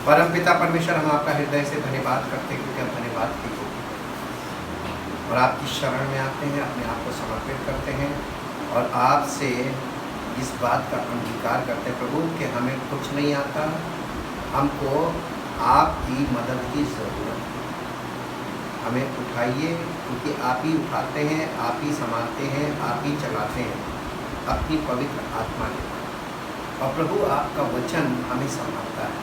परमपिता परमेश्वर, हम आपका हृदय से धन्यवाद करते हैं क्योंकि आप धन्यवाद की हो और आपकी शरण में आते हैं, अपने आप को समर्पित करते हैं और आपसे इस बात का अंगीकार करते हैं प्रभु कि हमें कुछ नहीं आता, हमको आपकी मदद की ज़रूरत है। हमें उठाइए क्योंकि आप ही उठाते हैं, आप ही संभालते हैं, आप ही चलाते हैं अपनी पवित्र आत्मा के द्वारा। और प्रभु आपका वचन हमें संभालता है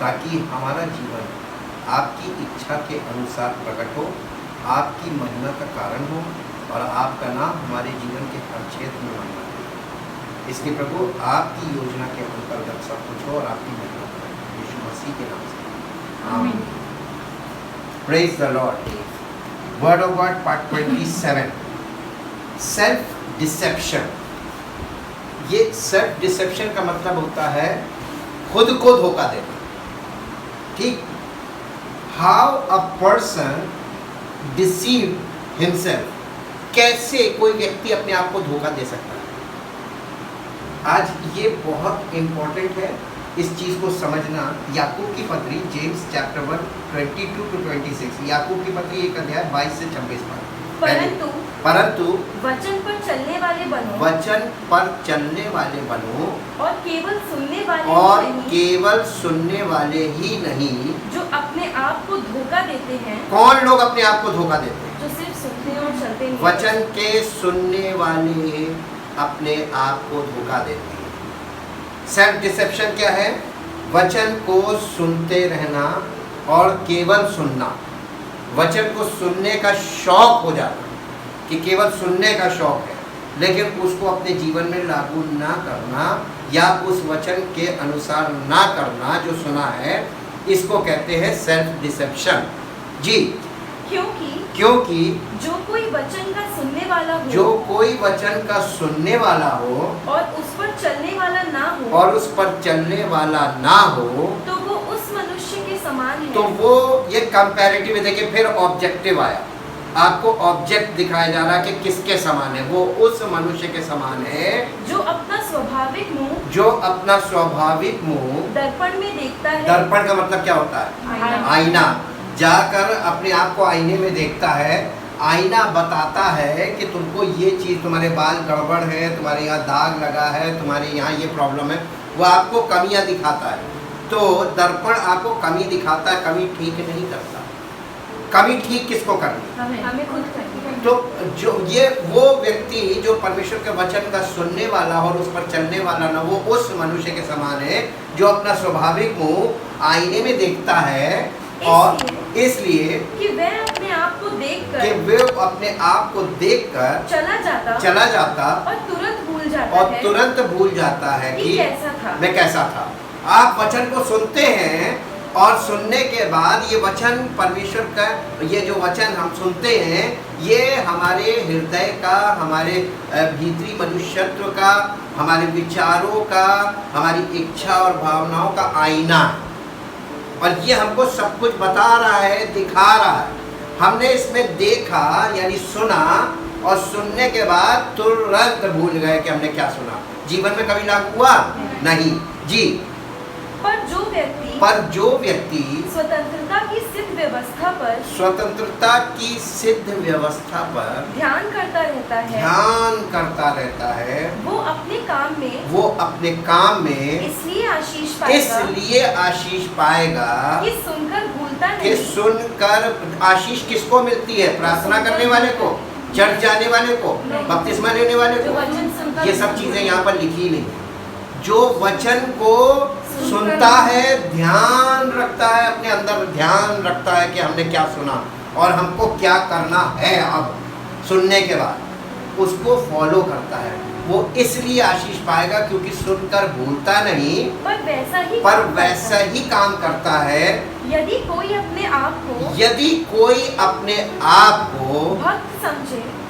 ताकि हमारा जीवन आपकी इच्छा के अनुसार प्रकट हो, आपकी महिमा का कारण हो और आपका नाम हमारे जीवन के हर क्षेत्र में महिमा हो। इसलिए प्रभु आपकी योजना के अंतर्गत सब कुछ हो और आपकी महिमा करें, यीशु मसीह के नाम से आमीन। Praise the Lord. Word of God part 27, self deception. ये सेल्फ डिसेप्शन का मतलब होता है खुद को धोखा देना। ठीक, how a person deceive himself, कैसे कोई व्यक्ति अपने आप को धोखा दे सकता है। आज ये बहुत इंपॉर्टेंट है इस चीज़ को समझना। याकूब की पत्री, जेम्स चैप्टर 1 22 to 26, याकूब की पत्री 1 अध्याय 22 से 26 परंतु वचन पर चलने वाले बनो, वचन पर चलने वाले बनो और केवल सुनने वाले और नहीं, केवल सुनने वाले ही नहीं जो अपने आप को धोखा देते हैं। कौन लोग अपने आप को धोखा देते हैं? जो सिर्फ सुनते और चलते नहीं। वचन के सुनने वाले अपने आप को धोखा देते हैं। सेल्फ डिसेप्शन क्या है? वचन को सुनते रहना और केवल सुनना, वचन को सुनने का शौक हो जाना कि केवल सुनने का शौक है, लेकिन उसको अपने जीवन में लागू ना करना या उस वचन के अनुसार ना करना जो सुना है, इसको कहते हैं सेल्फ डिसेप्शन। जी, क्योंकि जो कोई वचन का सुनने वाला हो, जो कोई वचन का सुनने वाला हो और उस पर चलने वाला ना हो, और उस पर चलने वाला ना हो, तो वो उस मनुष्य के समान है। तो वो ये कंपैरेटिव है। देखिए, फिर ऑब्जेक्टिव आया, आपको ऑब्जेक्ट दिखाया जा रहा कि किसके समान है। वो उस मनुष्य के समान है जो अपना स्वाभाविक मुंह, जो अपना स्वाभाविक मुंह दर्पण में देखता है। दर्पण का मतलब क्या होता है? आईना। जाकर अपने आप को आईने में देखता है। आईना बताता है कि तुमको ये चीज़, तुम्हारे बाल गड़बड़ है, तुम्हारे यहाँ दाग लगा है, तुम्हारे यहाँ ये प्रॉब्लम है, वो आपको कमियां दिखाता है। तो दर्पण आपको कमी दिखाता है, कमी ठीक नहीं करता। कमी ठीक किसको करनी? हमें खुद करनी। तो जो ये वो व्यक्ति जो परमेश्वर के वचन का सुनने वाला और उस पर चलने वाला ना, वो उस मनुष्य के समान है जो अपना स्वाभाविक मुंह आईने में देखता है और इसलिए कि वह अपने आप को देखकर चला जाता और तुरंत भूल जाता है कि कैसा था। मैं कैसा था। आप वचन को सुनते हैं और सुनने के बाद ये वचन परमेश्वर का, ये जो वचन हम सुनते हैं, ये हमारे हृदय का, हमारे भीतरी मनुष्यत्व का, हमारे विचारों का, हमारी इच्छा और भावनाओं का आईना है और ये हमको सब कुछ बता रहा है, दिखा रहा है। हमने इसमें देखा यानी सुना और सुनने के बाद तुरंत भूल गए कि हमने क्या सुना। जीवन में कभी लागू हुआ नहीं। जी, पर जो व्यक्ति स्वतंत्रता की सिद्ध व्यवस्था पर ध्यान करता रहता है, वो अपने काम में इसलिए आशीष पाएगा कि सुनकर आशीष किसको मिलती है? प्रार्थना करने वाले को, चर्च जाने वाले को, बपतिस्मा लेने वाले को। ये सब चीजें यहाँ पर लिखी नहीं है। जो वचन को सुनता है, ध्यान रखता है, अपने अंदर ध्यान रखता है कि हमने क्या सुना और हमको क्या करना है। अब सुनने के बाद उसको फॉलो करता है, वो इसलिए आशीष पाएगा क्योंकि सुनकर भूलता नहीं, पर वैसा ही काम करता है। यदि कोई अपने आप को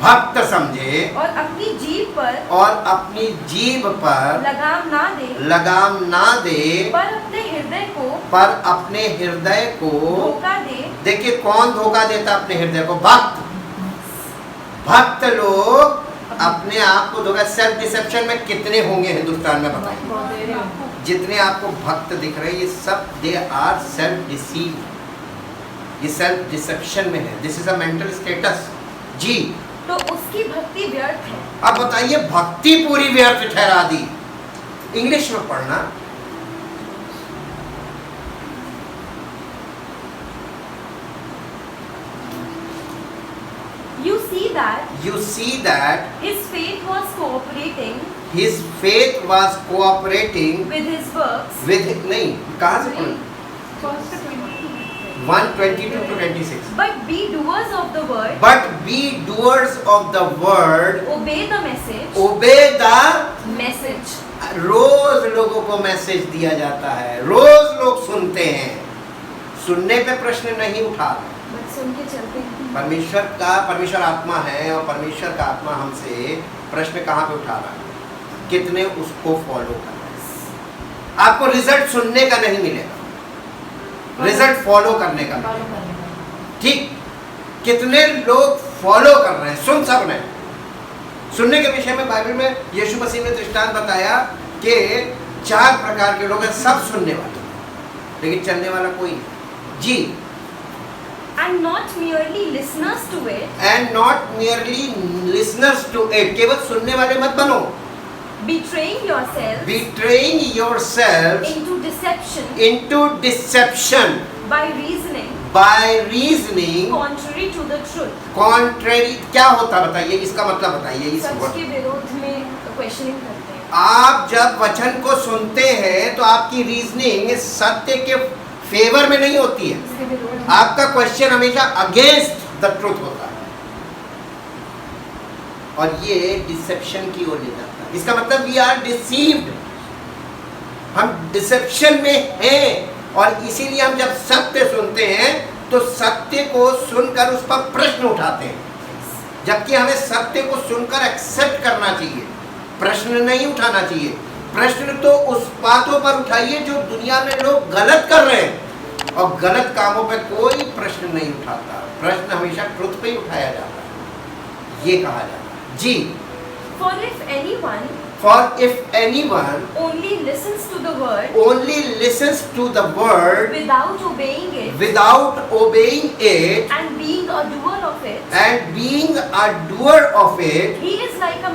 भक्त समझे और अपनी जीभ पर लगाम ना दे, पर अपने हृदय को धोखा दे। देखिए, कौन धोखा देता अपने हृदय को? भक्त लोग अपने आप को धोखा। सेल्फ डिसेप्शन में कितने होंगे हिंदुस्तान में, बताइए। जितने आपको भक्त दिख रहे हैं ये सब दे आर सेल्फ डिसीव, ये सेल्फ डिसेप्शन में है। This is a mental status. जी, तो उसकी भक्ति व्यर्थ है। अब बताइए, भक्ति पूरी व्यर्थ ठहरा दी। इंग्लिश में पढ़ना। You see that his faith was cooperating with his works. नहीं, कहाँ से पढ़ना? 1:22 to 26. But be doers of the word. But be doers of the word. Obey the message. Obey the message. रोज लोगों को मैसेज दिया जाता है, रोज लोग सुनते हैं, सुनने पे प्रश्न नहीं उठा, बस सुन के चलते हैं। परमेश्वर आत्मा है और परमेश्वर का आत्मा हमसे प्रश्न कहाँ पे उठा रहा है? कितने उसको फॉलो कर रहे हैं। आपको रिजल्ट सुनने का नहीं मिलेगा, रिजल्ट फॉलो करने का मिलेगा। ठीक, कितने लोग फॉलो कर रहे हैं? सुन सब रहे हैं। सुनने के विषय में बाइबल में यीशु मसीह ने दृष्टांत बताया कि 4 प्रकार के लोग हैं, सब सुनने वाले, लेकिन चलने वाला कोई नहीं। जी, and not merely listeners to it. And not merely listeners to it. केवल सुनने वाले मत बनो। Betraying yourself. Betraying yourself into deception. Into deception. By reasoning. By reasoning. Contrary to the truth. Contrary क्या होता बताइए, इसका मतलब बताइए। इस सच के विरोध में क्वेश्चनिंग करते हैं। आप जब वचन को सुनते हैं तो आपकी रीजनिंग सत्य के फेवर में नहीं होती है, आपका क्वेश्चन हमेशा अगेंस्ट द ट्रुथ होता है, और ये डिसेप्शन की ओर ले जाता है। इसका मतलब वी आर डिसीव्ड, हम डिसेप्शन में हैं, और इसीलिए हम जब सत्य सुनते हैं तो सत्य को सुनकर उस पर प्रश्न उठाते हैं, जबकि हमें सत्य को सुनकर एक्सेप्ट करना चाहिए, प्रश्न नहीं उठाना चाहिए। प्रश्न तो उस बातों पर उठाइए जो दुनिया में लोग गलत कर रहे हैं, और गलत कामों पे कोई प्रश्न नहीं उठाता, प्रश्न हमेशा ट्रुथ पे ही उठाया जाता है, ये कहा जाता है। जी, For if anyone only listens to the word without obeying it and being a doer of it, he is like a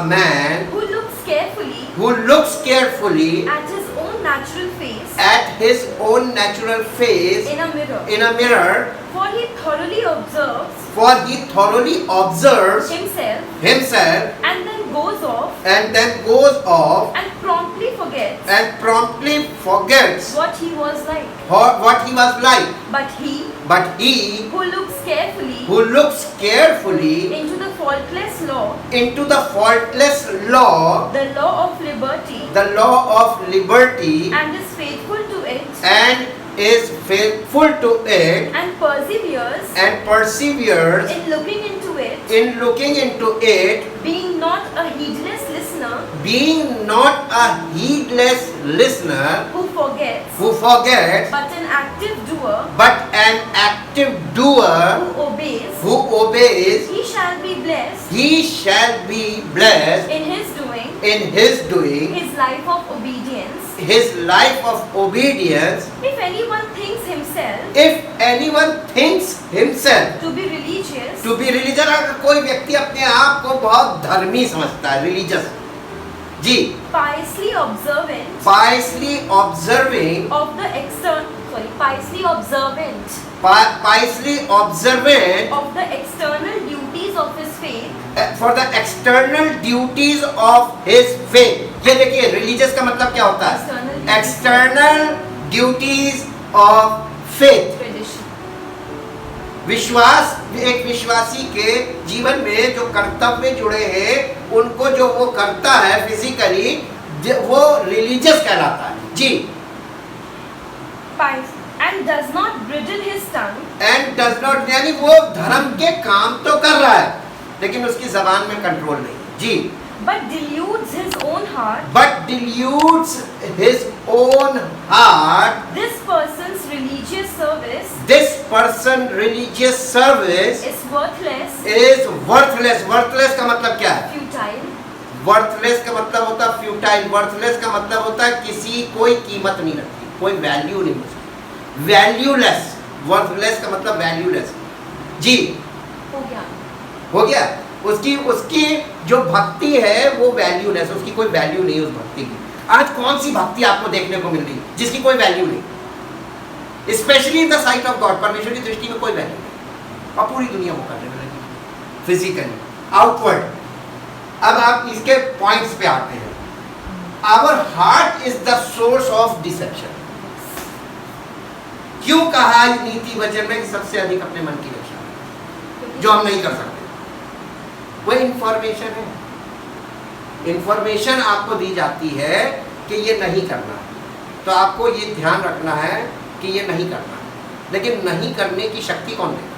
man who looks carefully at his own natural face in a mirror, for he thoroughly observes himself and then goes off and promptly forgets what he was like. But he who looks carefully into the faultless law, the law of liberty, and is faithful to it, and perseveres in looking into it, being not a heedless listener who forgets, but an active doer who obeys, he shall be blessed in his doing, his life of obedience. If anyone thinks himself to be religious, अगर कोई व्यक्ति अपने आप को बहुत धर्मी समझता है, religious, ji, piously observing of the piously observant of the external duties of his faith, for the external duties of his faith. ये देखिए, religious का मतलब क्या होता है? External duties of faith. विश्वास, एक विश्वासी के जीवन में जो कर्तव्य जुड़े हैं, उनको जो वो करता है फिजिकली, वो रिलीजियस कहलाता है। जी, and does not bridle his tongue, यानी वो धर्म के काम तो कर रहा है, लेकिन उसकी जबान में कंट्रोल नहीं। जी, but deludes his own heart, this person's religious service is worthless। worthless का मतलब क्या है? वर्थलेस का मतलब होता है फ्यूटाइल, वर्थलेस का मतलब होता है किसी कोई कीमत नहीं रखती, कोई वैल्यू नहीं उसकी, वैल्यूलेस, वर्थलेस का मतलब वैल्यूलेस। जी हो गया। उसकी जो भक्ति है वो वैल्यूलेस, उसकी कोई वैल्यू नहीं उस भक्ति की। आज कौन सी भक्ति आपको देखने को मिल रही जिसकी कोई वैल्यू नहीं, specially in the site of God, परमेश्वर की दृष्टि में कोई वैल्यू नहीं, और पूरी दुनिया वो करने लगी फिजिकली आउटवर्ड। अब आप इसके पॉइंट्स पे आते हैं। Our heart is the source of deception. क्यों कहा नीति वचन में कि सबसे अधिक अपने मन की रक्षा, जो हम नहीं कर सकते। वो इंफॉर्मेशन है, इंफॉर्मेशन आपको दी जाती है कि ये नहीं करना है, तो आपको ये ध्यान रखना है कि ये नहीं करना है। लेकिन नहीं करने की शक्ति कौन देगा?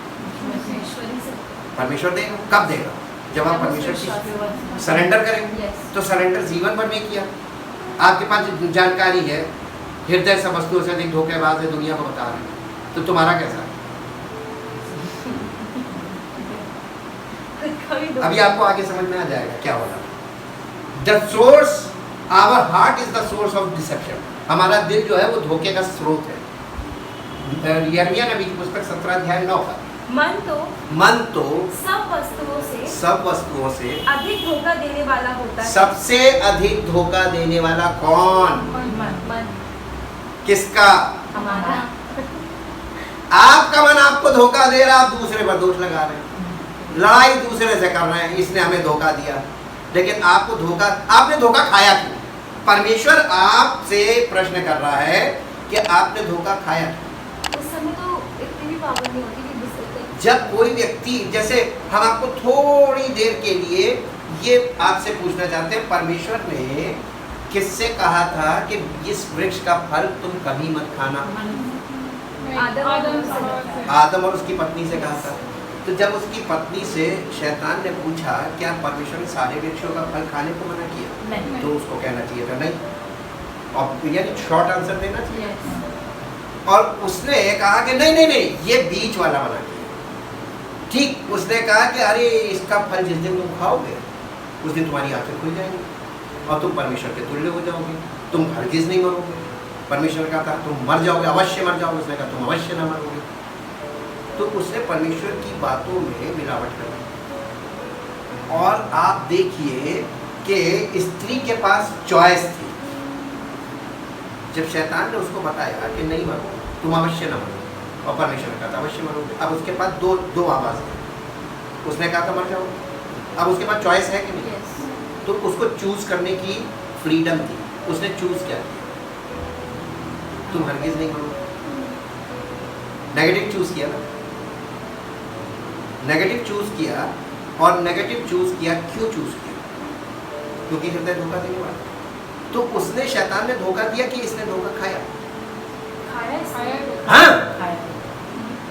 परमेश्वर देगा। कब देगा? जब आप परमेश्वर की सरेंडर करेंगे। तो सरेंडर जीवन भर में किया। आपके पास जानकारी है, हृदय सब वस्तुओं से अधिक धोखेबाज है, दुनिया को बता रहे हैं, तो तुम्हारा कैसा है? अभी आपको आगे समझ में आ जाएगा क्या हो रहा है। The source, our heart is the source of deception. हमारा दिल जो है वो धोखे का स्रोत है। यिर्मयाह नबी की पुस्तक 17 अध्याय 9 का, मन तो सब वस्तुओं से अधिक धोखा देने वाला होता है। सबसे अधिक धोखा देने वाला कौन? मन। किसका? हमारा। आपका मन आपको धोखा दे रहा, आप दूसरे पर दोष लगा रहे हैं, लड़ाई दूसरे से कर रहे हैं, इसने हमें धोखा दिया। लेकिन आपको धोखा, आपने धोखा खाया क्यों? परमेश्वर आपसे प्रश्न कर रहा है कि आपने धोखा खाया क्यों? उस समय तो इतनी भी पावर नहीं होती कि जब कोई व्यक्ति, जैसे हम आपको थोड़ी देर के लिए ये आपसे पूछना चाहते हैं, परमेश्वर ने किससे कहा था कि इस वृक्ष का फल तुम कभी मत खाना? आदम और उसकी पत्नी से कहा था। तो जब उसकी पत्नी से शैतान ने पूछा क्या परमेश्वर ने सारे वृक्षों का फल खाने को मना किया? नहीं। तो उसको कहना चाहिए था नहीं, और यानी शॉर्ट आंसर देना चाहिए। और उसने कहा कि नहीं नहीं नहीं, ये बीच वाला मना किया। ठीक, उसने कहा कि अरे इसका फल जिस दिन तुम खाओगे उस दिन तुम्हारी आंखें खुल जाएंगी और तुम परमेश्वर के तुल्य हो जाओगे, तुम हरगिज नहीं मरोगे। परमेश्वर का था तुम मर जाओगे, अवश्य मर जाओगे, उसने कहा तुम अवश्य ना मरोगे। तो उसने परमेश्वर की बातों में मिलावट कर दी। और आप देखिए कि स्त्री के पास चॉइस थी। जब शैतान ने उसको बताया कि नहीं मरोगे, तुम अवश्य ना मरोगे, और परमेश्वर ने कहा था अवश्य मरोगे, अब उसके पास दो आवाज़ है। उसने कहा था मर जाओगे, अब उसके पास चॉइस है कि नहीं? तो उसको चूज करने की फ्रीडम थी, उसने चूज क्या किया? तुम हरगिज नहीं मरोगे, नेगेटिव चूज किया ना, नेगेटिव चूज किया। और नेगेटिव चूज किया, क्यों चूज किया? क्योंकि हृदय धोखा देने वाला। तो उसने, शैतान ने धोखा दिया कि इसने धोखा खाया। हाँ,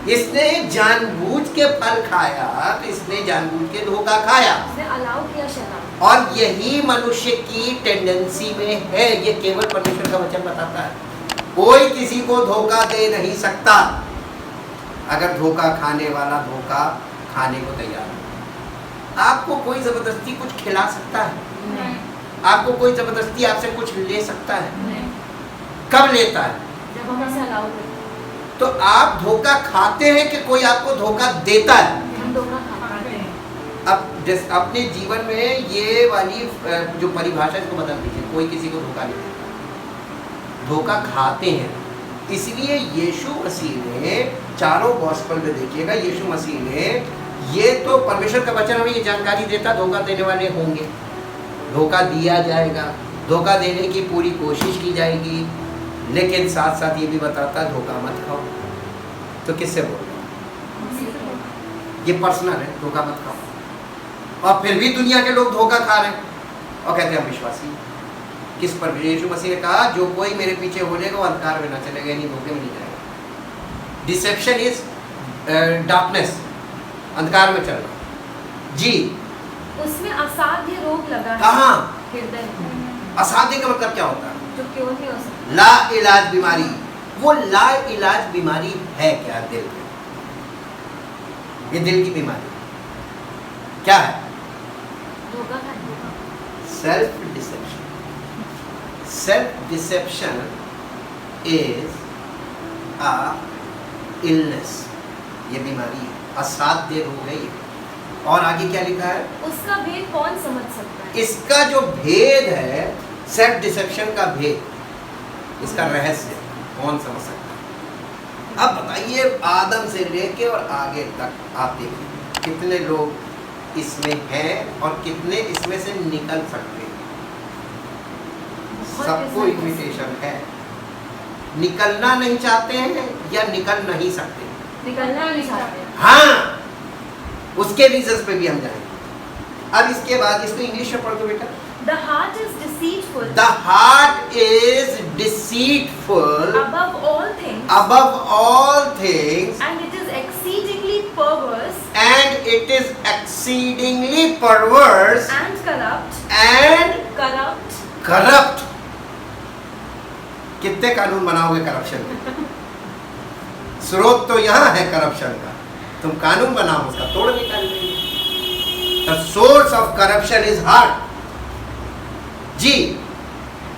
इसने जानबूझ के फल खाया, तो इसने जानबूझ के धोखा खाया, अलाउ किया शैतान। और यही मनुष्य की टेंडेंसी में है। ये केवल परमेश्वर का वचन बताता है। कोई किसी को धोखा दे नहीं सकता। अगर धोखा खाने वाला धोखा खाने को तैयार है। आपको कोई जबरदस्ती कुछ खिला सकता है? नहीं। आपको कोई जबरदस्ती आपसे कुछ ले सकता है? नहीं। कब लेता है? जब हम ऐसे अलाउ करते हैं। तो आप धोखा खाते हैं कि कोई आपको धोखा देता है? हम धोखा खाते हैं। अब अपने जीवन में ये वाली जो परिभाषा इसको बदल दीजिए। कोई किसी को धोखा नहीं देता, धोखा खाते हैं। इसलिए यीशु मसीह ने चारों गॉस्पेल में देखिएगा, यीशु मसीह ने, ये तो परमेश्वर का वचन हमें ये जानकारी देता धोखा देने वाले होंगे, धोखा दिया जाएगा, धोखा देने की पूरी कोशिश की जाएगी, लेकिन साथ साथ ये भी बताता धोखा मत खाओ। तो किससे बोल रहे हैं? ये पर्सनल है, धोखा मत खाओ। और फिर भी दुनिया के लोग धोखा खा रहे हैं और कहते हैं विश्वासी। किस पर? यीशु मसीह ने कहा जो कोई मेरे पीछे हो जाएगा वो अंधकार में ना चलेगा, नहीं धोखे में नहीं जाएगा। डिसेप्शन इज डार्कनेस, अंधकार में चलना। जी, उसमें असाध्य रोग लगा है। कहाँ? हृदय। असाध्य का मतलब क्या होता है? जो क्यों नहीं हो सकता। ला इलाज बीमारी। वो ला इलाज बीमारी है क्या? दिल में, ये दिल की बीमारी क्या है? धोखा खाना। Self deception. Self deception is a illness. ये बीमारी है, असाध्य रोग है ये. और आगे क्या लिखा है? उसका भेद कौन समझ सकता है? इसका जो भेद है, सेल्फ डिसेप्शन का भेद, इसका रहस्य कौन समझ सकता है? अब बताइए, आदम से लेके और आगे तक आप देखिए कितने लोग इसमें हैं और कितने इसमें से निकल सकते हैं. सबको इन्विटेशन है. निकलना नहीं चाहते हैं या निकल नहीं सकते? निकलना नहीं चाहते. हाँ, उसके रीजंस पे भी हम जाएंगे. अब इसके बाद इसको इंग्लिश में पढ़ दो बेटा. The heart is deceitful. The heart is deceitful Above all things. above all things, And it is exceedingly perverse. and it is exceedingly perverse And corrupt. and Corrupt. corrupt. कितने कानून बनाओगे करप्शन के? स्रोत तो यहाँ है करप्शन का, तुम कानून बनाओ उसका तोड़ निकाल देंगे. The source of corruption is heart. Ji.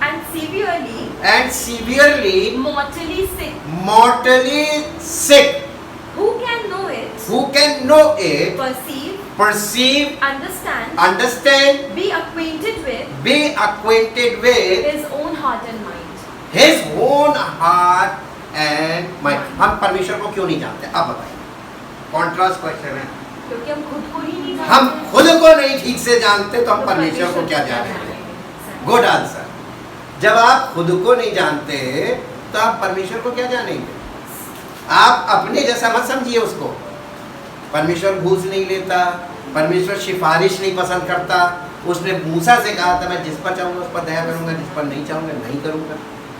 And severely. And severely, Mortally sick. mortally sick. Who can know it? Who can know it? Perceive. Perceive, Understand. understand, Be acquainted with. be acquainted with His own heart and mind. his own heart and mind. हम परमेश्वर को क्यों नहीं जानते? आप बताइए. Contrast question है. क्योंकि हम खुद को ही नहीं जानते. हम खुद को नहीं ठीक से जानते तो हम परमेश्वर को क्या जानेंगे? Good answer. जब आप खुद को नहीं जानते तो आप परमेश्वर को क्या जानेंगे? आप अपने जैसा मत समझिए उसको. परमेश्वर घूस नहीं लेता, परमेश्वर सिफारिश नहीं पसंद करता. उसने मूसा से कहा था मैं जिस पर चाहूँगा उस पर दया करूँगा, जिस पर नहीं चाहूँगा नहीं करूँगा,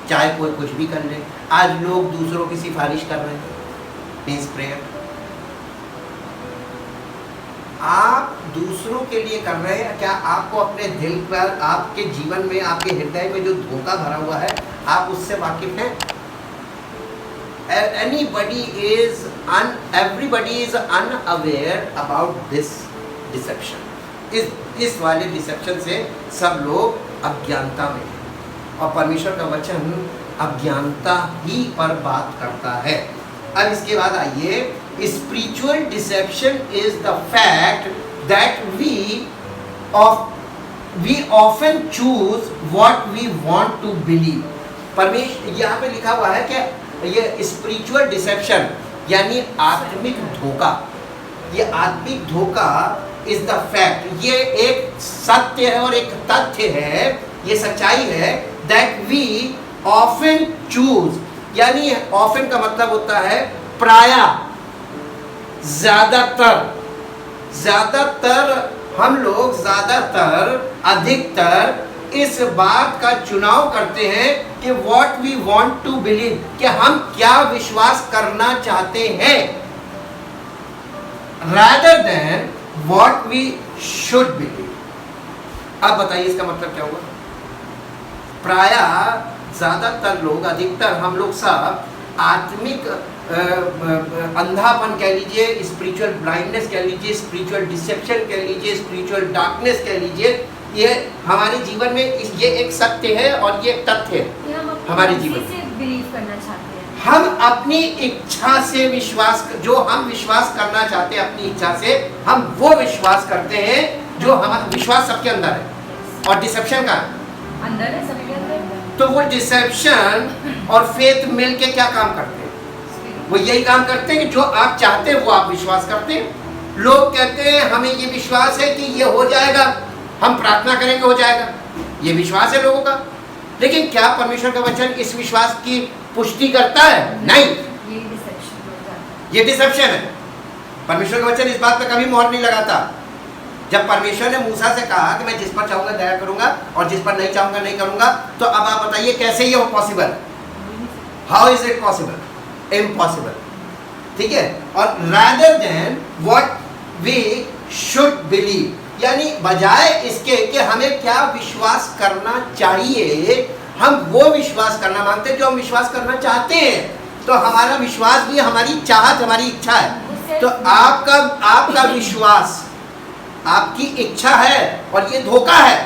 चाहे कोई कुछ भी कर ले. आज लोग दूसरों की सिफारिश कर रहे हैं. Means prayer. आप दूसरों के लिए कर रहे हैं. क्या आपको अपने दिल पर, आपके जीवन में, आपके हृदय में जो धोखा भरा हुआ है, आप उससे वाकिफ हैं? Everybody is unaware about this deception. इस वाले डिसेप्शन से सब लोग अज्ञानता में हैं. और परमेश्वर का वचन अज्ञानता ही पर बात करता है. अब इसके बाद आइए, spiritual deception is the fact that we often choose what we want to believe. परमेश्वर यहाँ पे लिखा हुआ है कि ये स्पिरिचुअल डिसेप्शन यानी आत्मिक धोखा. ये आत्मिक धोखा इज द फैक्ट. ये एक सत्य है और एक तथ्य है, ये सच्चाई है. दैट वी ऑफन चूज, यानी ऑफन का मतलब होता है प्रायः, ज्यादातर हम लोग ज्यादातर अधिकतर इस बात का चुनाव करते हैं कि what we want to believe, कि हम क्या विश्वास करना चाहते हैं, rather than what we should believe. अब बताइए इसका मतलब क्या हुआ? प्रायः ज्यादातर लोग, अधिकतर हम लोग सब आत्मिक अंधापन कह लीजिए, स्पिरिचुअल ब्लाइंडनेस कह लीजिए, स्पिरिचुअल डिसेप्शन कह लीजिए, स्पिरिचुअल डार्कनेस कह लीजिए, ये हमारे जीवन में ये एक सत्य है और ये एक तथ्य है हमारे जीवन में. बिलीव करना चाहते हैं. हम अपनी इच्छा से विश्वास, जो हम विश्वास करना चाहते हैं अपनी इच्छा से, हम वो विश्वास करते हैं जो हमारा विश्वास सबके अंदर है. और डिसेप्शन का अंदर है, सबके अंदर. तो वो डिसेप्शन और फेथ मिलके क्या काम करते हैं? वो यही काम करते हैं कि जो आप चाहते हैं वो आप विश्वास करते हैं. लोग कहते हैं हमें ये विश्वास है कि ये हो जाएगा, हम प्रार्थना करेंगे हो जाएगा, ये विश्वास है लोगों का. लेकिन क्या परमेश्वर का वचन इस विश्वास की पुष्टि करता है? नहीं. ये डिसेप्शन है. परमेश्वर का वचन इस बात पे कभी मोहर नहीं लगाता. जब परमेश्वर ने मूसा से कहा कि मैं जिस पर चाहूंगा दया करूंगा और जिस पर नहीं चाहूंगा नहीं करूंगा, तो अब आप बताइए कैसे ये possible? How is it possible? Impossible. ठीक है. और rather than what we should believe, यानी बजाय इसके कि हमें क्या विश्वास करना चाहिए, हम वो विश्वास करना मांगते हैं जो हम विश्वास करना चाहते हैं. तो हमारा विश्वास भी हमारी चाहत, हमारी इच्छा है. तो आपका विश्वास आपकी इच्छा है और ये धोखा है.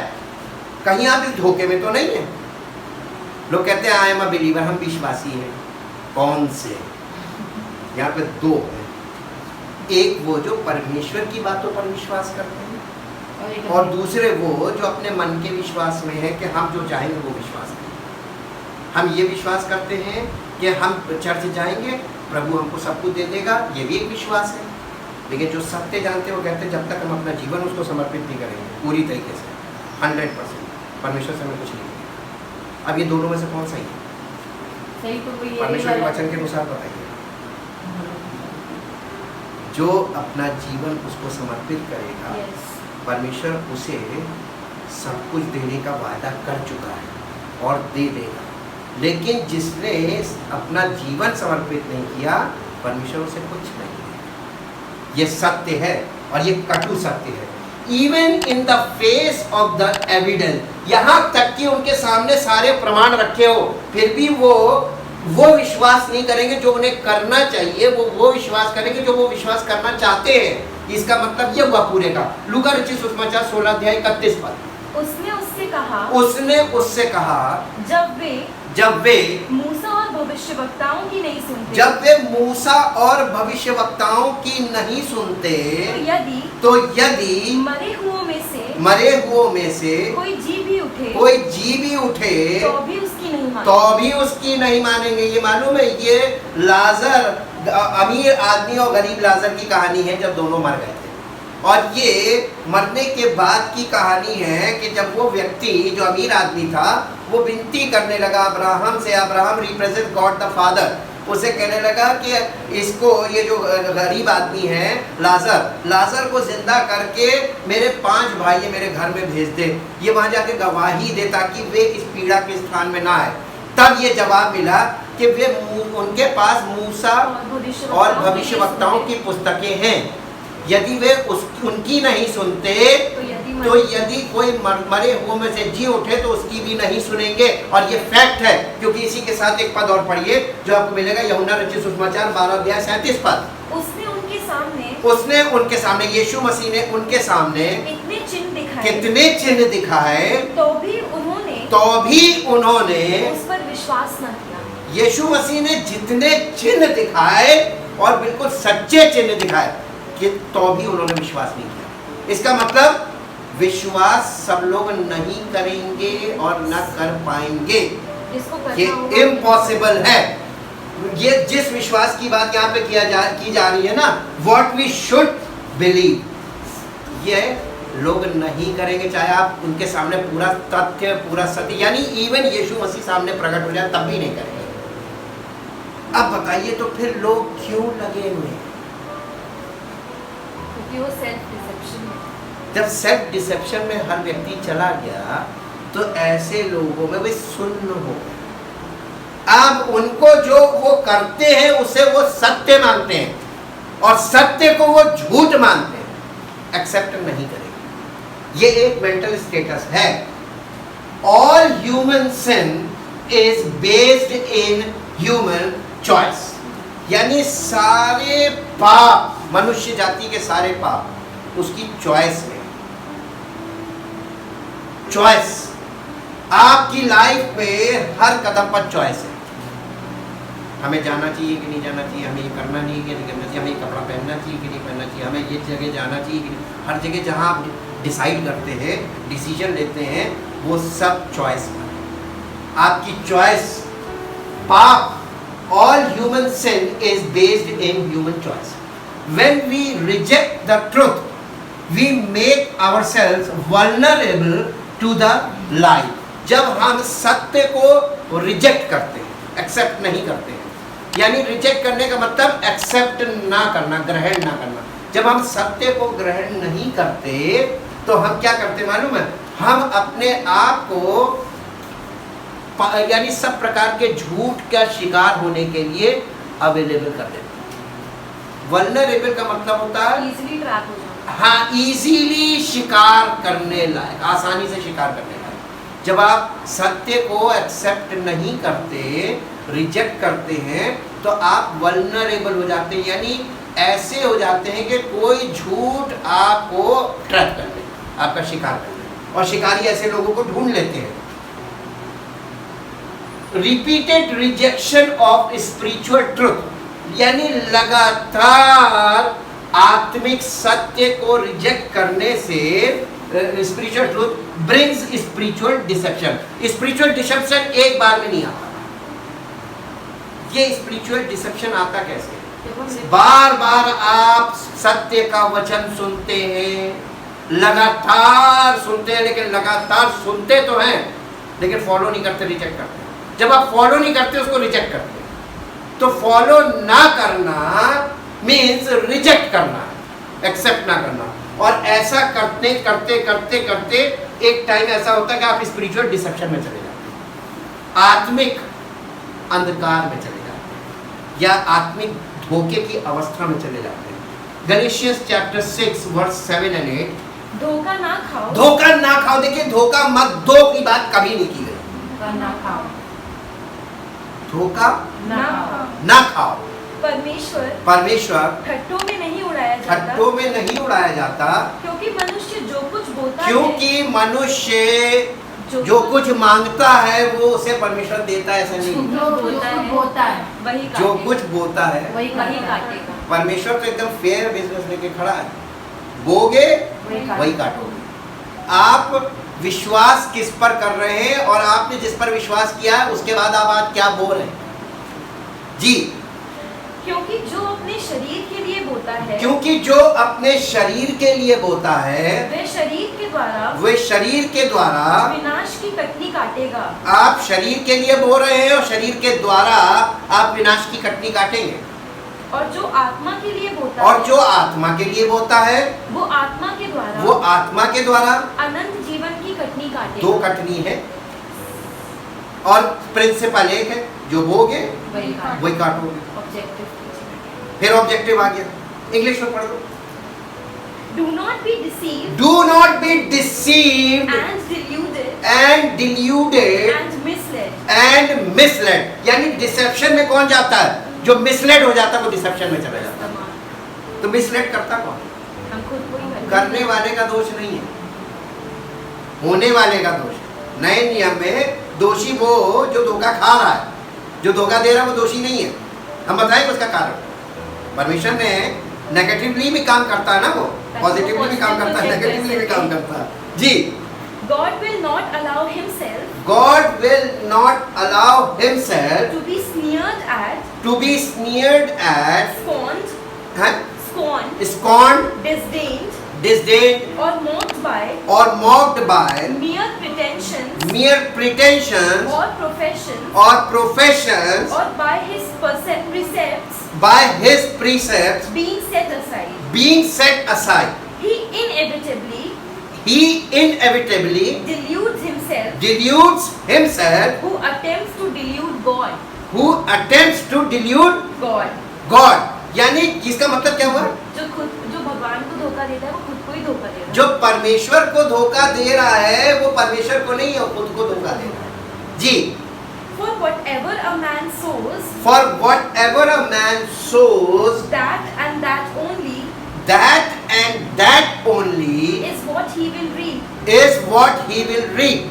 कहीं आप इस धोखे में तो नहीं है। लोग कहते हैं आई एम अ बिलीवर, हम विश्वासी हैं। कौन से? यहाँ पे दो हैं, एक वो जो परमेश्वर की बातों पर विश्वास करते हैं और दूसरे वो जो अपने मन के विश्वास में है कि हम जो चाहेंगे वो विश्वास करेंगे। हम ये विश्वास करते हैं कि हम चर्च जाएंगे, प्रभु हमको सब कुछ दे देगा, ये भी एक विश्वास है। लेकिन जो सत्य जानते हैं वो कहते हैं जब तक हम अपना जीवन उसको समर्पित नहीं करेंगे पूरी तरीके से 100%, परमेश्वर से हमें कुछ नहीं मिलेगा। अब ये दोनों में से कौन सही है? सही तो वही है, परमेश्वर के वचन के अनुसार बताइए। जो अपना जीवन उसको समर्पित करेगा, Yes. परमेश्वर उसे सब कुछ देने का वादा कर चुका है और दे देगा। लेकिन जिसने अपना जीवन समर्पित नहीं किया, परमेश्वर उसे कुछ नहीं देगा। ये सत्य है और ये कटु सत्य है। Even in the face of the evidence, यहाँ तक कि उनके सामने सारे प्रमाण रखे हो, फिर भी वो विश्वास नहीं करेंगे जो उन्हें करना चाहिए, वो विश्वास करेंगे जो वो विश्वास करना चाहते हैं। इसका मतलब ये हुआ पूरे का। लूका रचित सुसमाचार 16 अध्याय 31 पद। उसने उससे कहा जब वे मूसा और भविष्यवक्ताओं की नहीं सुनते, जब वे मूसा और भविष्यवक्ताओं की नहीं सुनते, तो यदि मरे हुओं में से कोई जी भी उठे तो भी उसकी नहीं तो भी उसकी नहीं मानेंगे। मानेंगे। ये मालूम है, ये लाजर, अमीर आदमी और गरीब लाजर की कहानी है जब दोनों मर गए थे। और ये मरने के बाद की कहानी है कि जब वो व्यक्ति जो अमीर आदमी था वो विनती करने लगा अब्राहम से। Abraham represent God the father. उसे कहने लगा कि इसको, ये जो गरीब आदमी है लाजर को जिंदा करके मेरे 5 भाई मेरे घर में भेज दे, ये वहां जाके गवाही दे ताकि वे इस पीड़ा के स्थान में ना आए। तब ये जवाब मिला कि वे उनके पास मूसा और भविष्यवक्ताओं की पुस्तकें हैं। यदि वे उनकी नहीं सुनते तो यदि कोई मरे हुए में से जी उठे तो उसकी भी नहीं सुनेंगे। और ये फैक्ट है, क्योंकि इसी के साथ एक पद और पढ़िए जो आपको मिलेगा, यूहन्ना रचित सुसमाचार 12 अध्याय 37 पद। उसने उनके सामने यीशु मसीह ने उनके सामने कितने चिन्ह दिखाए, तो भी उन्होंने उस पर विश्वास न किया। यीशु मसीह ने जितने चिन्ह दिखाए और बिल्कुल सच्चे चिन्ह दिखाए कि तो भी उन्होंने विश्वास नहीं किया। इसका मतलब विश्वास सब लोग नहीं करेंगे और न कर पाएंगे, ये इम्पॉसिबल है। ये जिस विश्वास की बात यहाँ पे की जा रही है ना, व्हाट वी शुड बिलीव, ये लोग नहीं करेंगे, चाहे आप उनके सामने पूरा तथ्य पूरा सत्य, यानी इवन यीशु मसीह सामने प्रकट हो जाए तब भी नहीं करेंगे। अब बताइए तो फिर लोग क्यों लगे हुए हैं? वो सेल्फ डिसेप्शन है। जब सेल्फ डिसेप्शन में हर व्यक्ति चला गया तो ऐसे लोगों में वे सुन्न हो गए। अब उनको जो वो करते हैं उसे वो सत्य मानते हैं और सत्य को वो झूठ मानते हैं, एक्सेप्ट नहीं करेंगे। ये एक मेंटल स्टेटस है। All human sin is based in human choice, यानी सारे पाप, मनुष्य जाति के सारे पाप उसकी चॉइस है। चॉइस, आपकी लाइफ में हर कदम पर चॉइस है। हमें जाना चाहिए कि नहीं जाना चाहिए, हमें ये करना नहीं कि नहीं करना चाहिए, हमें ये कपड़ा पहनना चाहिए कि नहीं पहनना चाहिए, हमें ये जगह जाना चाहिए कि नहीं। हर जगह जहाँ आप डिसाइड करते हैं, डिसीजन लेते हैं, वो सब चॉइस पर है। आपकी चॉइस, पाप, all human sin is based in human choice. When we reject the truth, we make ourselves vulnerable to the lie. जब हम सत्य को रिजेक्ट करते हैं, एक्सेप्ट नहीं करते हैं, यानी रिजेक्ट करने का मतलब एक्सेप्ट ना करना, ग्रहण ना करना। जब हम सत्य को ग्रहण नहीं करते तो हम क्या करते मालूम है? हम अपने आप को यानी सब प्रकार के झूठ का शिकार होने के लिए अवेलेबल कर देते हैं। वल्नरेबल का मतलब होता है इजीली ट्रैप हो जाना। हाँ, इजीली शिकार करने लायक, आसानी से शिकार करने लायक। जब आप सत्य को एक्सेप्ट नहीं करते, रिजेक्ट करते हैं, तो आप वल्नरेबल हो जाते हैं, यानी ऐसे हो जाते हैं कि कोई झूठ आपको ट्रैप कर ले, आपका शिकार कर ले। और शिकारी ऐसे लोगों को ढूंढ लेते हैं। Repeated rejection of spiritual truth, यानी लगातार आत्मिक सत्य को रिजेक्ट करने से spiritual truth brings spiritual deception. Spiritual deception एक बार में नहीं आता। ये स्पिरिचुअल डिसेप्शन आता कैसे? बार बार आप सत्य का वचन सुनते हैं, लगातार सुनते हैं, लेकिन लगातार सुनते तो हैं लेकिन फॉलो नहीं करते, रिजेक्ट करते हैं। जब आप फॉलो नहीं करते उसको रिजेक्ट करते हैं, तो फॉलो ना करना मीन्स रिजेक्ट करना, एक्सेप्ट ना करना। और ऐसा करते करते करते करते एक टाइम ऐसा होता है कि आप स्पिरिचुअल डिसेप्शन में चले जाते हैं, आत्मिक अंधकार में चले जाते हैं, या आत्मिक धोखे की अवस्था में चले जाते हैं। गैलेशियंस चैप्टर 6 वर्स 7 and 8, धोखा ना खाओ, धोखा ना खाओ। देखिए, धोखा मत दो की बात कभी नहीं की गई। ना खाओ, धोखा ना खाओ। ना खाओ। परमेश्वर ठट्टों में नहीं उड़ाया जाता, ठट्टों में नहीं उड़ाया जाता, क्योंकि मनुष्य जो कुछ बोता क्योंकि है, मनुष्य जो कुछ मांगता है वो उसे परमेश्वर देता है, ऐसा नहीं। जो बोता है वही जो कुछ बोता है वही काटेगा। परमेश्वर तो एकदम फेयर बिजनेस लेके खड़ा है, बोगे वही काटोगे। आप विश्वास किस पर कर रहे हैं, और आपने जिस पर विश्वास किया है उसके बाद आप आज क्या बोल रहे हैं जी? क्योंकि जो अपने शरीर के लिए बोता है, क्योंकि जो अपने शरीर के लिए बोता है वे शरीर के द्वारा विनाश की कटनी काटेगा। आप शरीर के लिए बोल रहे हैं और शरीर के द्वारा आप विनाश की कटनी काटेंगे। और जो आत्मा के लिए बोता और है, जो आत्मा के लिए बोता है वो आत्मा के द्वारा अनंत जीवन की कटनी काटेगा। 2 कटनी है, और प्रिंसिपल एक है, जो बोगे वही काटोगे। फिर ऑब्जेक्टिव आ गया, इंग्लिश में पढ़ लो। Do not be deceived, Do not be deceived and deluded and misled। यानी डिसेप्शन में कौन जाता है? जो मिसलेड हो जाता है वो डिसेप्शन में चला जाता है। तो मिसलेड करता कौन? हम खुद को ही करने वाले का दोष नहीं है, होने वाले का दोष है। नए नियम में दोषी वो जो धोखा खा रहा है, जो धोखा दे रहा है वो दोषी नहीं है। हम बताएंगे उसका कारण। परमेश्वर ने नेगेटिवली भी काम करता है ना, वो पॉजिटिवली भी काम करता है, नेगेटिवली भी काम करता है जी। God will not allow himself God will not allow himself to be sneered at, scorned, disdained or mocked by mere pretensions or professions or by his precepts being set aside. He inevitably deludes himself who attempts to delude God। यानी इसका मतलब क्या हुआ? जो भगवान को धोखा देता है वो खुद को ही धोखा देता है। जो परमेश्वर को धोखा दे रहा है वो परमेश्वर को नहीं है, वो खुद को धोखा दे रहा है जी। For whatever a man sows, that and that only is what he will reap.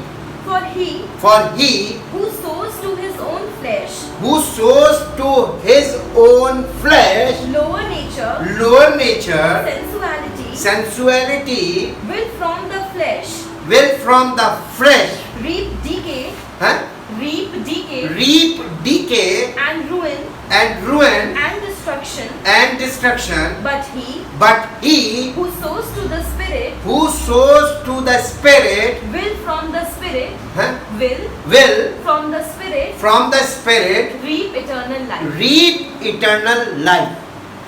For he who sows to his own flesh lower nature sensuality will from the flesh reap decay and ruin and destruction. But he who sows to the spirit will from the spirit reap eternal life।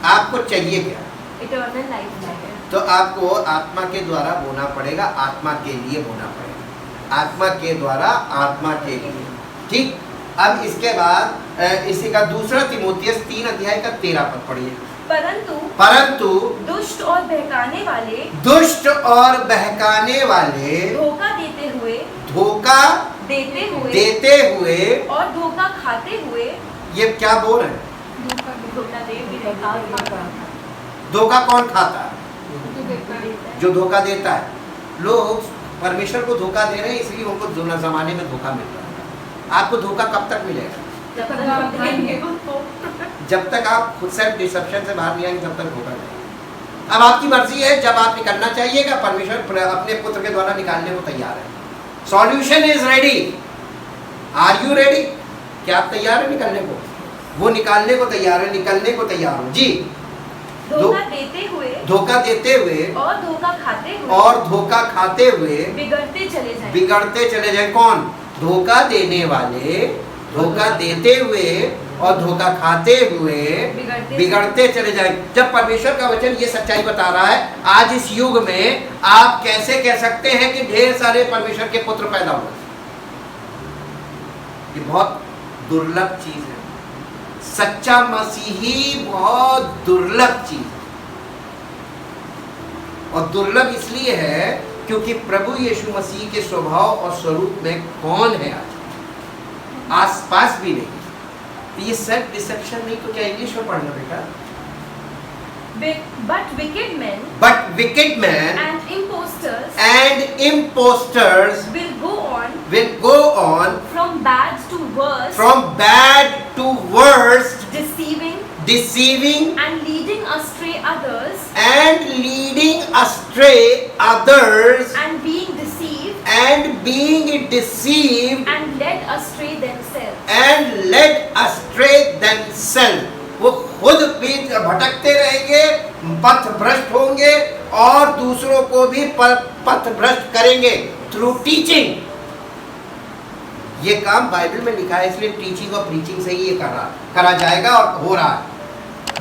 आपको चाहिए क्या? eternal life चाहिए। तो आपको आत्मा के द्वारा बोना पड़ेगा, आत्मा के लिए बोना पड़ेगा, आत्मा के द्वारा आत्मा के लिए। ठीक। अब इसके बाद इसी का 2 तीमुथियुस 3 अध्याय का 13 पद पढ़िए। परंतु दुष्ट और बहकाने वाले धोखा देते हुए और धोखा खाते हुए, ये क्या बोल रहे हैं? धोखा कौन खाता है? जो धोखा देता है। लोग परमेश्वर को धोखा दे रहे हैं, इसलिए उनको दोनों जमाने में धोखा मिल रहा है। आपको धोखा कब तक मिलेगा? जब तक आप खुद सेल्फ डिसेप्शन से बाहर नहीं आएंगे तब तक धोखा नहीं। अब आपकी मर्जी है, जब आप निकलना चाहिएगा, परमेश्वर अपने पुत्र के द्वारा निकालने को तैयार है। Solution is ready. Are you ready? क्या आप तैयार है निकलने को? वो निकालने को तैयार है, निकलने को तैयार हो जी। धोखा देते हुए और धोखा खाते हुए बिगड़ते चले जाए। कौन? धोखा देने वाले, धोखा देते हुए और धोखा खाते हुए बिगड़ते चले जाए। जब परमेश्वर का वचन ये सच्चाई बता रहा है, आज इस युग में आप कैसे कह सकते हैं कि ढेर सारे परमेश्वर के पुत्र पैदा हुए? ये बहुत दुर्लभ चीज है। सच्चा मसीही बहुत दुर्लभ चीज है, और दुर्लभ इसलिए है क्योंकि प्रभु यीशु मसीह के स्वभाव और स्वरूप में कौन है आज? आसपास भी नहीं। ये सेल्फ डिसेप्शन नहीं तो क्या इंग्लिश में पढ़ना बेटा? But wicked men and imposters will go on from bad to worse, deceiving and leading astray others, and being deceived and led astray themselves. वो खुद भी भटकते रहेंगे, पथ भ्रष्ट होंगे और दूसरों को भी पथ भ्रष्ट करेंगे थ्रू टीचिंग। ये काम बाइबल में लिखा है, इसलिए टीचिंग और प्रीचिंग से ही ये करा जाएगा और हो रहा है।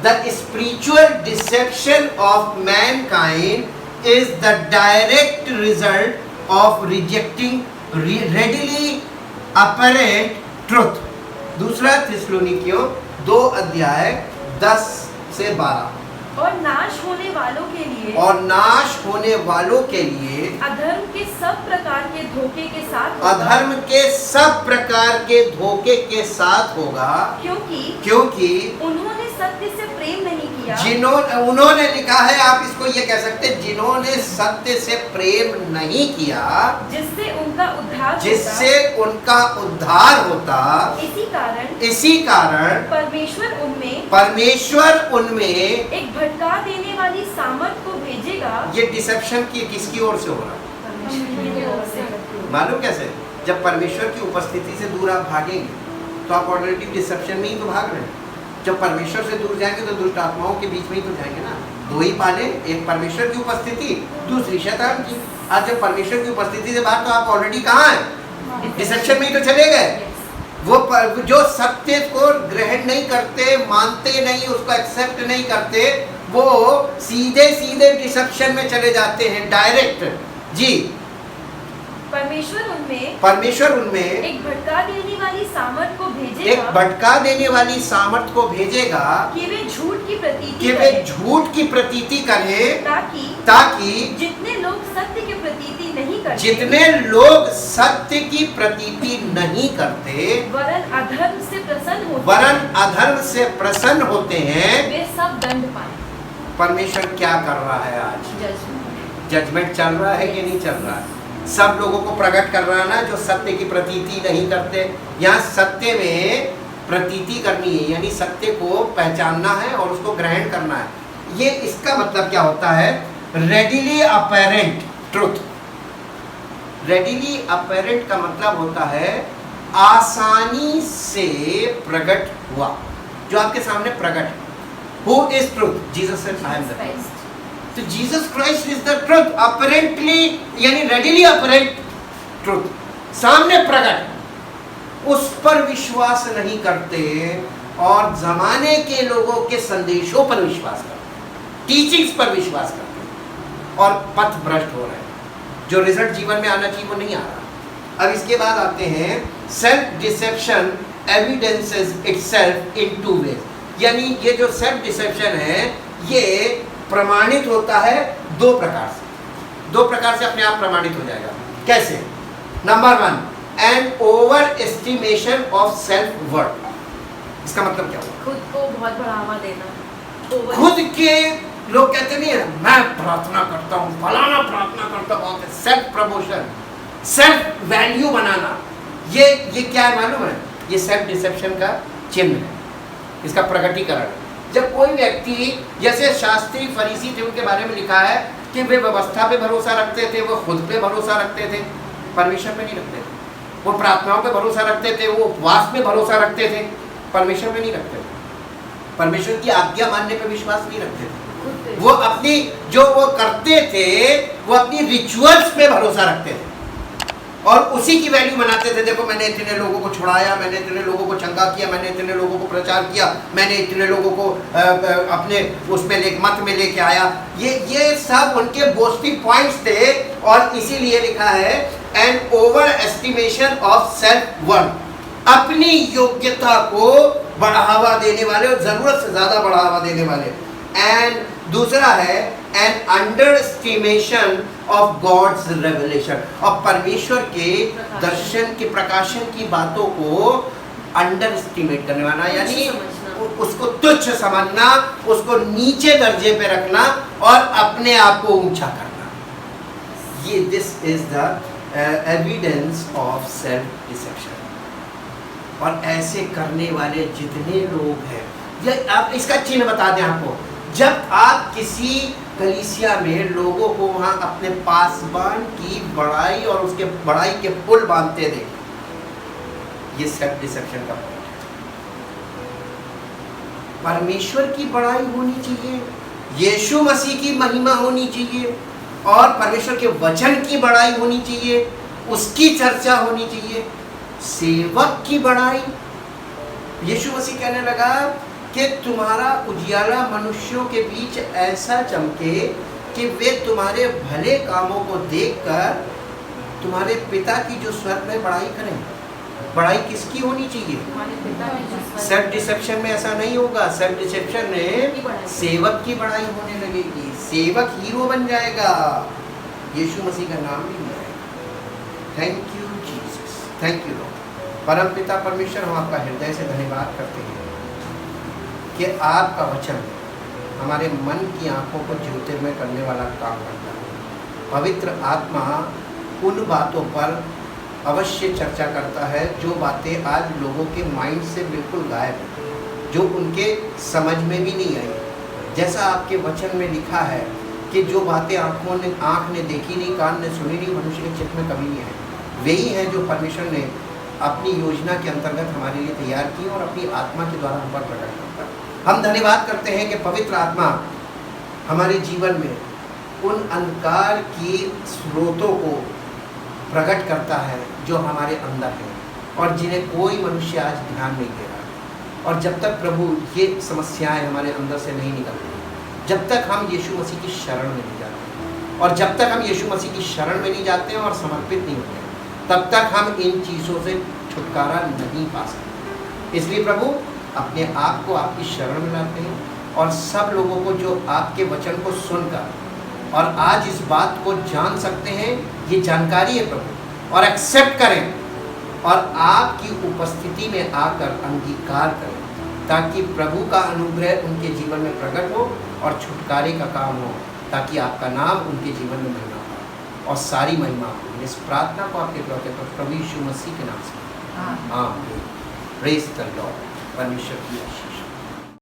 The spiritual deception of mankind is the direct result of rejecting readily apparent truth. दूसरा थिस्सलुनीकियों 2 अध्याय 10 से 12। और नाश होने वालों के लिए अधर्म के सब प्रकार के धोखे के साथ होगा, क्योंकि उन्होंने सत्य से प्रेम नहीं किया। उन्होंने लिखा है, आप इसको ये कह सकते हैं, जिन्होंने सत्य से प्रेम नहीं किया, जिससे उनका उद्धार होता। इसी कारण परमेश्वर उनमें एक भटका देने वाली सामर्थ को भेजेगा। ये डिसेप्शन की किसकी ओर से हो रहा है? मालूम कैसे? जब परमेश्वर की उपस्थिति से दूर आप भागेंगे तो आप ऑलरेडी डिसेप्शन में ही तो भाग रहे हैं। जब परमेश्वर से दूर जाएंगे तो दुष्ट आत्माओं के बीच में ही तो जाएंगे ना। दो ही पाले, एक परमेश्वर की उपस्थिति, दूसरी शैतान की। आज जब परमेश्वर की उपस्थिति से बाहर तो आप ऑलरेडी कहाँ हैं? डिसेप्शन में ही तो चले गए। वो जो सत्य को ग्रहण नहीं करते, मानते नहीं, उसको एक्सेप्ट नहीं करते, वो सीधे डिसेप्शन में चले जाते हैं, डायरेक्ट। जी, परमेश्वर उनमें एक भटका देने वाली सामर्थ को भेजेगा, कि वे झूठ की प्रतीति करें, ताकि जितने लोग सत्य की प्रतीति नहीं करते, वरन अधर्म से प्रसन्न होते हैं, वे सब दंड पाए। परमेश्वर क्या कर रहा है आज? जजमेंट चल रहा है कि नहीं चल रहा है? सब लोगों को प्रकट कर रहा है ना, जो सत्य की प्रतीति नहीं करते। यहाँ सत्य में प्रतीति करनी है, यानी सत्य को पहचानना है और उसको ग्रहण करना है। ये इसका मतलब क्या होता है? Readily apparent truth. Readily apparent का मतलब होता है आसानी से प्रकट हुआ, जो आपके सामने प्रकट है। Who is truth? Jesus said, I am the truth. तो Jesus Christ is the truth, apparently यानी रेडिली अपरेंट ट्रुथ, सामने प्रकट। उस पर विश्वास नहीं करते और जमाने के लोगों के संदेशों पर विश्वास करते, टीचिंग्स पर विश्वास करते और पथ भ्रष्ट हो रहे हैं। जो रिजल्ट जीवन में आना चाहिए वो नहीं आ रहा। अब इसके बाद आते हैं self deception evidences itself in 2 ways। यानी ये जो सेल्फ डिसेप्शन है ये प्रमाणित होता है 2 प्रकार से। 2 प्रकार से अपने आप प्रमाणित हो जाएगा। कैसे? Number 1, an overestimation of self worth. इसका मतलब क्या हुआ? खुद को बहुत बढ़ावा देना, लोग कहते नहीं है मैं प्रार्थना करता हूँ, फलाना प्रार्थना करता हूँ, सेल्फ प्रमोशन, सेल्फ वैल्यू बनाना, ये क्या है मालूम है? ये सेल्फ डिसेप्शन का चिन्ह है, इसका प्रकटीकरण। जब कोई व्यक्ति, जैसे शास्त्री फरीसी थे, उनके बारे में लिखा है कि वे व्यवस्था पे भरोसा रखते थे, वो खुद पे भरोसा रखते थे, परमेश्वर पे नहीं रखते थे। वो प्रार्थनाओं पे भरोसा रखते थे, वो उपवास पे भरोसा रखते थे, परमेश्वर पे नहीं रखते थे। परमेश्वर की आज्ञा मानने पे विश्वास नहीं रखते थे। वो अपनी जो वो करते थे, वो अपनी रिचुअल्स पे भरोसा रखते थे और उसी की वैल्यू बनाते थे। देखो मैंने इतने लोगों को छुड़ाया, मैंने इतने लोगों को चंगा किया, मैंने इतने लोगों को प्रचार किया, मैंने इतने लोगों को अपने उसमें मत में लेके आया। ये सब उनके बोस्टिंग पॉइंट्स थे और इसीलिए लिखा है an overestimation of self worth, अपनी योग्यता को बढ़ावा देने वाले और जरूरत से ज्यादा बढ़ावा देने वाले। एंड दूसरा है an underestimation of God's revelation, और परमेश्वर के दर्शन के प्रकाशन की बातों को अंडर एस्टिमेट करने वाला, यानी उसको तुच्छ समझना, उसको नीचे दर्जे पे रखना और अपने आप को ऊंचा करना। ये this is the evidence of self deception. और ऐसे करने वाले जितने लोग हैं, ये आप इसका चिन्ह बता दें आपको, जब आप किसी कलीसिया में लोगों को वहां अपने पासबान की बड़ाई और उसके बड़ाई के पुल बांधते देखें, ये सेल्फ डिसेप्शन का पॉइंट है। परमेश्वर की बड़ाई होनी चाहिए, यीशु मसीह की महिमा होनी चाहिए और परमेश्वर के वचन की बड़ाई होनी चाहिए, उसकी चर्चा होनी चाहिए। सेवक की बड़ाई, यीशु मसीह कहने लगा कि तुम्हारा उजियाला मनुष्यों के बीच ऐसा चमके कि वे तुम्हारे भले कामों को देखकर तुम्हारे पिता की जो स्वर्ग में बड़ाई करें। बड़ाई किसकी होनी चाहिए? सेल्फ डिसेप्शन में ऐसा नहीं होगा। सेल्फ डिसेप्शन में सेवक की बड़ाई होने लगेगी, सेवक हीरो बन जाएगा, यीशु मसीह का नाम भी जाएगा। Thank you Jesus, thank you Lord. परम पिता परमेश्वर, हम आपका हृदय से धन्यवाद करते हैं कि आपका वचन हमारे मन की आंखों को ज्योतिर्मय करने वाला काम करता है। पवित्र आत्मा उन बातों पर अवश्य चर्चा करता है जो बातें आज लोगों के माइंड से बिल्कुल गायब हैं, जो उनके समझ में भी नहीं आई। जैसा आपके वचन में लिखा है कि जो बातें आँख ने देखी नहीं, कान ने सुनी नहीं, मनुष्य के चित्त में कभी नहीं है, वही है जो परमेश्वर ने अपनी योजना के अंतर्गत हमारे लिए तैयार की और अपनी आत्मा के द्वारा हम पर प्रकट करता है। हम धन्यवाद करते हैं कि पवित्र आत्मा हमारे जीवन में उन अंधकार की स्रोतों को प्रकट करता है जो हमारे अंदर है और जिन्हें कोई मनुष्य आज ध्यान नहीं दे रहा। और जब तक प्रभु ये समस्याएं हमारे अंदर से नहीं निकलती, जब तक हम यीशु मसीह की शरण में नहीं जाते, और जब तक हम यीशु मसीह की शरण में नहीं जाते हैं और समर्पित नहीं होते, तब तक हम इन चीज़ों से छुटकारा नहीं पा सकते। इसलिए प्रभु अपने आप को आपकी शरण में लाते हैं और सब लोगों को जो आपके वचन को सुनकर और आज इस बात को जान सकते हैं, ये जानकारी है प्रभु, और एक्सेप्ट करें और आपकी उपस्थिति में आकर अंगीकार करें, ताकि प्रभु का अनुग्रह उनके जीवन में प्रकट हो और छुटकारे का काम हो, ताकि आपका नाम उनके जीवन में महिमा हो और सारी महिमा हो। इस प्रार्थना को आपके प्रभु यीशु मसीह के नाम से आमीन। Praise the Lord. परमेश्वर की आशीष।